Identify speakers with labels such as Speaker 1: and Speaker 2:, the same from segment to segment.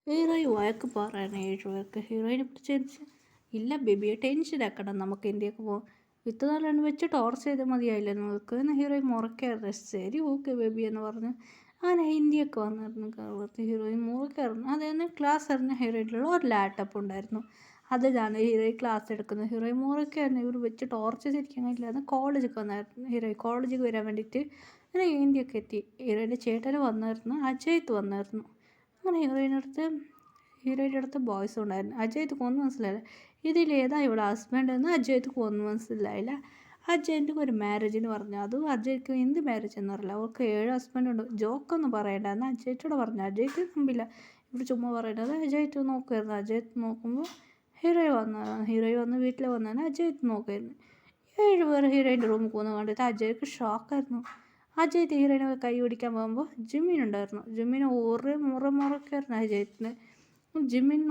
Speaker 1: ഹീറോയും വഴക്ക് പറയണ 7 പേർക്ക് ഹീറോയിനെ പിടിച്ച് ഇല്ല ബേബിയെ ടെൻഷൻ ആക്കണം, നമുക്ക് ഇന്ത്യക്ക് പോകാം, ഇത്രനാളാണ് വെച്ച് ടോർച്ച് ചെയ്താൽ മതിയായില്ല നിങ്ങൾക്ക് എന്ന് ഹീറോയിൻ മുറക്കായിരുന്നു. ശരി ഓക്കെ ബേബി എന്ന് പറഞ്ഞ് അങ്ങനെ ഇന്ത്യക്ക് വന്നിരുന്നു. കേരളത്തിൽ ഹീറോയിൻ മുറക്കായിരുന്നു. അതായത് ക്ലാസ് അറിഞ്ഞ ഹീറോയിലുള്ള ഒരു ലാപ്ടോപ്പ് ഉണ്ടായിരുന്നു. അതിലാണ് ഹീറോയിൻ ക്ലാസ് എടുക്കുന്നത്. ഹീറോയിൻ മുറക്കായിരുന്നു. ഇവർ വെച്ച് ടോർച്ച് ചെയ്തിരിക്കാൻ കഴിയില്ലായിരുന്നു. കോളേജിൽ വന്നായിരുന്നു ഹീറോയിൻ. കോളേജിൽ വരാൻ വേണ്ടിയിട്ട് അങ്ങനെ ഇന്ത്യക്ക് എത്തി. ഹീറോയിൻ്റെ ചേട്ടന് വന്നായിരുന്നു, അജയ്ത്ത് വന്നായിരുന്നു. അങ്ങനെ ഹീറോയിൻ്റെ അടുത്ത് ബോയ്സ് ഉണ്ടായിരുന്നു. അജയ്ത്ത് കൊന്നു മനസ്സിലായില്ല. ഇതിലേതാ ഇവിടെ ഹസ്ബൻഡ് എന്ന് അജയ്ത്ത് കൊന്നു മനസ്സിലായില്ല. അജയ്ക്ക് ഒരു മാരേജിന് പറഞ്ഞു. അതും അജയ്ക്ക് എന്ത് മാരേജ് എന്നറിയില്ല. അവർക്ക് 7 ഹസ്ബൻഡ് ഉണ്ട്. ജോക്കൊന്നും പറയണ്ടെന്ന് അജയ്ത്തോട് പറഞ്ഞു. അജയ്ത്ത് നമ്പില്ല. ഇവിടെ ചുമ്മാ പറയേണ്ടത്. അജയ്ത്ത് നോക്കുമായിരുന്നു. അജയ്ത്ത് നോക്കുമ്പോൾ ഹീറോയി വന്ന് വീട്ടിൽ വന്നാണ് അജയ്ത്ത് നോക്കുമായിരുന്നു. 7 പേർ ഹീറോയിൻ്റെ റൂമിൽ പോകുന്ന കണ്ടിട്ട് അജയ്ക്ക് ഷോക്കായിരുന്നു. അജയ്ത്ത് ഹീറോയിനെ കൈ പിടിക്കാൻ പോകുമ്പോൾ ജിമ്മിൻ ഉണ്ടായിരുന്നു. ജിമ്മിന് ഒരു മുറക്കായിരുന്നു അജയ്ത്തിന്. ജിമ്മിൻ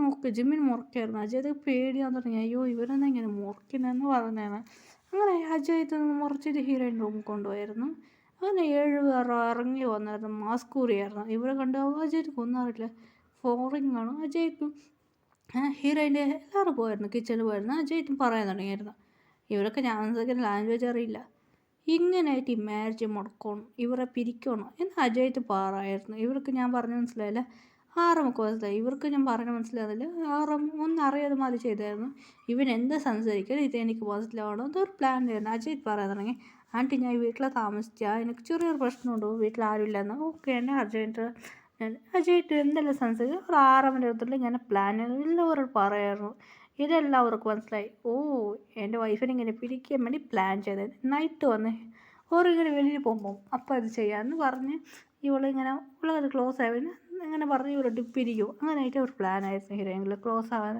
Speaker 1: മുറക്കായിരുന്നു. അജയ്ത്ത് പേടിയാന്ന് തുടങ്ങി. അയ്യോ ഇവരെന്താ ഇങ്ങനെ മുറക്കിനെന്ന് പറഞ്ഞാണ്. അങ്ങനെ അജയ്ത്ത് മുറച്ചിട്ട് ഹീറോയിൻ റൂമിൽ കൊണ്ടുപോയായിരുന്നു. അങ്ങനെ 7 പേർ ഇറങ്ങി വന്നായിരുന്നു. മാസ്ക് കൂറിയായിരുന്നു. ഇവരെ കണ്ട് അജയ്ത്ത് കൊന്നറിയില്ല. ഫോറിങ് ആണ് അജയ്ത്തും. ഹീറോയിൻ്റെ എല്ലാവരും പോയിരുന്നു. കിച്ചണിൽ പോയിരുന്നു. അജയ്ത്തും പറയാൻ തുടങ്ങിയായിരുന്നു. ഇവരൊക്കെ ഞാൻ ലാംഗ്വേജ് അറിയില്ല, ഇങ്ങനെയായിട്ട് ഈ മാരേജ് മുടക്കണം, ഇവരെ പിരിക്കണം എന്ന് അജയ്ത്ത് പറയായിരുന്നു. ഇവർക്ക് ഞാൻ പറഞ്ഞ മനസ്സിലായില്ല. ആറമ്മക്ക് മനസ്സിലായി. ഇവർക്ക് ഞാൻ പറഞ്ഞ മനസ്സിലാകുന്നില്ല. ഒന്നും അറിയാതെ മാതിരി ചെയ്തായിരുന്നു. ഇവൻ എന്ത് സംസാരിക്കണം ഇത് എനിക്ക് മനസ്സിലാവണം എന്നൊരു പ്ലാൻ ആയിരുന്നു. അജയ്ത്ത് പറയാൻ തുടങ്ങി. ആൻറ്റി ഞാൻ ഈ വീട്ടിൽ താമസിച്ചാൽ എനിക്ക് ചെറിയൊരു പ്രശ്നമുണ്ടോ, വീട്ടിൽ ആരുമില്ലെന്ന്. ഓക്കെ എന്നെ അജയ്ത്ത് എന്തെല്ലാം സംസാരിക്കും. ഒരു ആറമ്മൻ്റെ അടുത്തുള്ള ഇങ്ങനെ പ്ലാൻ എല്ലാവരോട് പറയായിരുന്നു. ഇതെല്ലാവർക്കും മനസ്സിലായി. ഓ എൻ്റെ വൈഫിനെ ഇങ്ങനെ പിടിക്കാൻ വേണ്ടി പ്ലാൻ ചെയ്തത്. നൈറ്റ് വന്ന് ഓരിങ്ങനെ വെളിയിൽ പോകുമ്പോൾ അപ്പം അത് ചെയ്യാമെന്ന് പറഞ്ഞ് ഇവളത് ക്ലോസ് ആവാൻ അങ്ങനെ പറഞ്ഞ് ഇവരോട്ട് പിരിക്കും. അങ്ങനെയായിട്ട് ഒരു പ്ലാനായിരുന്നു ഹീറോയിനിൽ ക്ലോസ് ആവാൻ.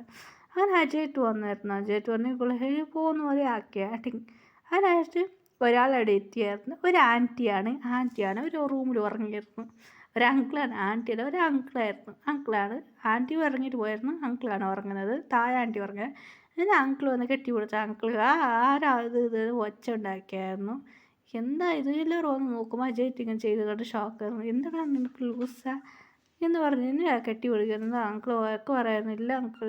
Speaker 1: അങ്ങനെ അജയ്ത്ത് വന്നായിരുന്നു. അജയ്ത്ത് വന്ന് ഇവളെ പോകുന്ന പോലെ ആക്കി ആക്ടിങ്. അതിനായിട്ട് ഒരാളവിടെ എത്തിയായിരുന്നു. ഒരു ആൻറ്റിയാണ് ഒരു റൂമിൽ ഉറങ്ങിയിരുന്നു. ഒരു അങ്കിളാണ്, ആൻറ്റിയുടെ ഒരു അങ്കിളാണ്. ആൻറ്റി ഇറങ്ങിയിട്ട് പോയിരുന്നു. അങ്കിളാണ് ഉറങ്ങുന്നത്. താഴെ ആൻറ്റി ഉറങ്ങുന്നത്. പിന്നെ അങ്കിൾ വന്ന് കെട്ടിപ്പിടിച്ച അങ്കിൾ ആരാ ഇത് ഒച്ച ഉണ്ടാക്കിയായിരുന്നു. എന്താ ഇത് എല്ലാവരും വന്ന് നോക്കുമ്പോൾ അജയ്ത്ത് ഇങ്ങനെ ചെയ്ത് കണ്ട് ഷോക്കായിരുന്നു. എന്താണ് നിനക്ക് ലൂസാ എന്ന് പറഞ്ഞ് എന്നെ കെട്ടിപ്പിടിക്കുന്നത്. അങ്കിൾ വഴക്ക് പറയായിരുന്നു. ഇല്ല അങ്കിൾ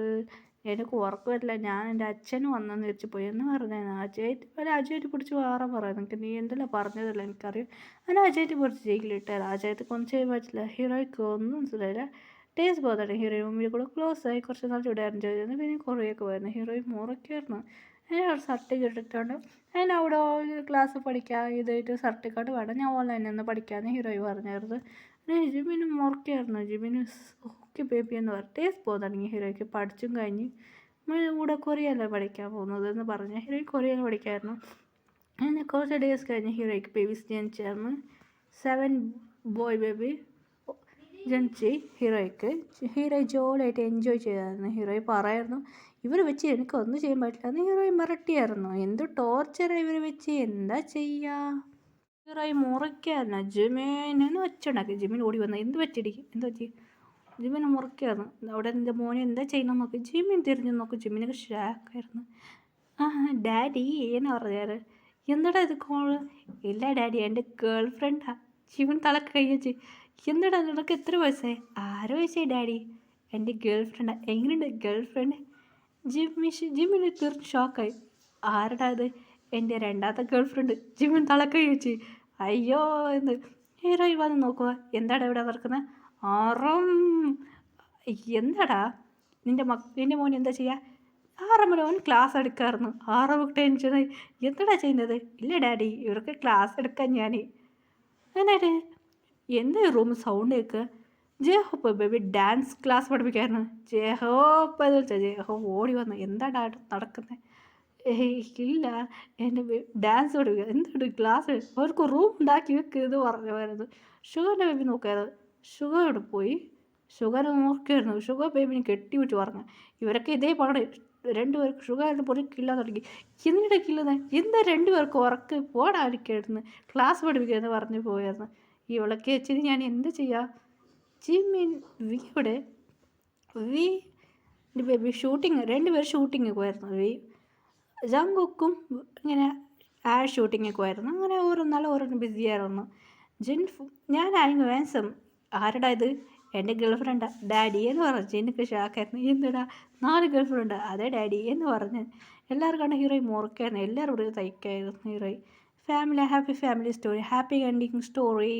Speaker 1: എനിക്ക് ഉറക്കമില്ല, ഞാൻ എൻ്റെ അച്ഛന് വന്നെന്ന് വെച്ച് പോയി എന്ന് പറഞ്ഞായിരുന്നു. അജയ്ത്ത് പിടിച്ച് വേറെ പറയുന്നു. എനിക്ക് നീ എന്തെല്ലാം പറഞ്ഞതല്ല എനിക്കറിയാം. അങ്ങനെ അജയ്ത്ത് പിടിച്ച് ജയിലിലിട്ടാൽ അജയ്ത്ത് ഒന്നും ചെയ്യാൻ പറ്റില്ല. ഹീറോയ്ക്ക് ഒന്നും മനസ്സിലായില്ല. ടേസ്റ്റ് പോകട്ടെ. ഹീറോയിൻ മുമ്പിൽ കൂടെ ക്ലോസ് ആയി കുറച്ച് നാൾ ചൂടായിരുന്നു ചെയ്തിരുന്നു. പിന്നെ കുറേയൊക്കെ പോയിരുന്നു. ഹീറോയിൻ മുറയ്ക്കായിരുന്നു. അതിന് ഒരു സർട്ടിഫിക്കറ്റ് ഇട്ടിട്ടുണ്ട്. അതിന് അവിടെ ക്ലാസ് പഠിക്കാൻ ഇതായിട്ട് സർട്ടിഫിക്കറ്റ് വേണം, ഞാൻ ഓൺലൈനിൽ നിന്ന് പഠിക്കാമെന്ന് ഹീറോയിൻ പറഞ്ഞായിരുന്നു. ജിമ്മിന് മുറക്കായിരുന്നു. ജിമ്മിന് ഓക്കെ ബേബി എന്ന് പറഞ്ഞ് ടേസ്റ്റ് പോകാൻ തുടങ്ങി. ഹീറോയ്ക്ക് പഠിച്ചും കഴിഞ്ഞ് കൂടെ കൊറിയയിലാണ് പഠിക്കാൻ പോകുന്നത് എന്ന് പറഞ്ഞ് ഹീറോയിൻ കൊറിയയിൽ പഠിക്കായിരുന്നു. അങ്ങനെ കുറച്ച് ഡേയ്സ് കഴിഞ്ഞ് ഹീറോയ്ക്ക് ബേബീസ് ജനിച്ചായിരുന്നു. 7 ബോയ് ബേബി ജനിച്ച് ഹീറോയി ജോളിയായിട്ട് എൻജോയ് ചെയ്തായിരുന്നു. ഹീറോയി പറയായിരുന്നു ഇവർ വെച്ച് എനിക്കൊന്നും ചെയ്യാൻ പറ്റില്ല എന്ന് ഹീറോയി മിരട്ടിയായിരുന്നു. എന്ത് ടോർച്ചറാണ് ഇവർ വെച്ച്, എന്താ ചെയ്യുക. ഹീറോയി മുറിക്കായിരുന്നു. ജിമിനെന്ന് വെച്ചുണ്ടാക്കി. ജിമിൻ ഓടി വന്നു. എന്ത് പറ്റിയിരിക്കും, എന്ത് പറ്റി. ജിമിനെ മുറിക്കായിരുന്നു. അവിടെ എൻ്റെ മോനെ എന്താ ചെയ്യണം നോക്കി. ജിമിൻ തിരിഞ്ഞു നോക്കി. ജിമിനൊക്കെ ഷാക്കായിരുന്നു. ആ ഡാഡി എന്ന് പറഞ്ഞാൽ എന്താടാ ഇത് കോള്. ഇല്ല ഡാഡി എൻ്റെ ഗേൾ ഫ്രണ്ടാ. ജിമിൻ തലക്ക് കൈ വെച്ച്. എന്താടാ നിനക്ക് എത്ര വയസ്സായി. 6 വയസ്സായി ഡാഡി. എൻ്റെ ഗേൾ ഫ്രണ്ടാ. എങ്ങനെയുണ്ട് ഗേൾ ഫ്രണ്ട്. ജിമ്മിന് തീർച്ച ഷോക്കായി. ആരടാ ഇത്. എൻ്റെ രണ്ടാമത്തെ ഗേൾ ഫ്രണ്ട്. ജിമ്മിൻ തലക്കൈ വെച്ച്. അയ്യോ എന്ന് ഹീറോയി വന്ന് നോക്കുക. എന്താടാ ഇവിടെ നടക്കുന്നത്. ആറം എന്താടാ നിൻ്റെ മോൻ എന്താ ചെയ്യുക. ആറമ്മയുടെ മോൻ ക്ലാസ് എടുക്കാമായിരുന്നു. ആറമ്മക്ക് ടെൻഷനായി. എന്താടാ ചെയ്യുന്നത്. ഇല്ല ഡാഡി ഇവർക്ക് ക്ലാസ് എടുക്കാൻ ഞാൻ. അങ്ങനെ എന്താ റൂം സൗണ്ട് കേൾക്കുക. ജേഹോപ്പ് ബേബി ഡാൻസ് ക്ലാസ് പഠിപ്പിക്കായിരുന്നു. ജേഹോപ്പ് എന്ന് വെച്ചാൽ ജേഹോപ്പ് ഓടി വന്നു. എന്താ നടക്കുന്നത്. ഇല്ല എൻ്റെ ഡാൻസ് പഠിപ്പിക്കുക. എന്താണ് ക്ലാസ് അവർക്ക് റൂം ഉണ്ടാക്കി വെക്കുക എന്ന് പറഞ്ഞായിരുന്നു. ഷുഗറിൻ്റെ ബേബി നോക്കിയായിരുന്നു. ഷുഗർ ഇവിടെ പോയി. ഷുഗർ നോക്കിയായിരുന്നു. ഷുഗർ ബേബിനെ കെട്ടിവിട്ട് പറഞ്ഞു. ഇവരൊക്കെ ഇതേ പാട് 2 പേർക്ക് ഷുഗറിൻ്റെ പൊടി കില്ലാൻ തുടങ്ങി. എന്നിട്ട് കില്ലുന്നത് എന്താ 2 പേർക്ക് ഉറക്ക് പോടാതിരിക്കായിരുന്നു. ക്ലാസ് പഠിപ്പിക്കുക പറഞ്ഞ് പോയായിരുന്നു. ഇവളൊക്കെ വെച്ചിട്ട് ഞാൻ എന്ത് ചെയ്യുക. ജിമ്മിൻ വിയുടെ ബേബി ഷൂട്ടിങ് 2 പേർ ഷൂട്ടിങ് പോയിരുന്നു. ജങ്കുക്കും ഇങ്ങനെ ഷൂട്ടിങ്ങൊക്കെ പോയിരുന്നു. അങ്ങനെ ഓരോന്നാളും ഓരോന്ന് ബിസിയായിരുന്നു. ഞാനായിരുന്നു ആൻസം. ആരടാ ഇത്. എൻ്റെ ഗേൾ ഫ്രണ്ടാ ഡാഡി എന്ന് പറഞ്ഞു. എനിക്ക് ഷാക്കായിരുന്നു. എന്തിടാ 4 ഗേൾ ഫ്രണ്ട്? അതെ ഡാഡി എന്ന് പറഞ്ഞ് എല്ലാവരും കണ്ട ഹീറോയി മുറക്കായിരുന്നു. എല്ലാവരും ഇവിടെ തയ്ക്കായിരുന്നു ഹീറോയി. Family happy family story, happy ending story.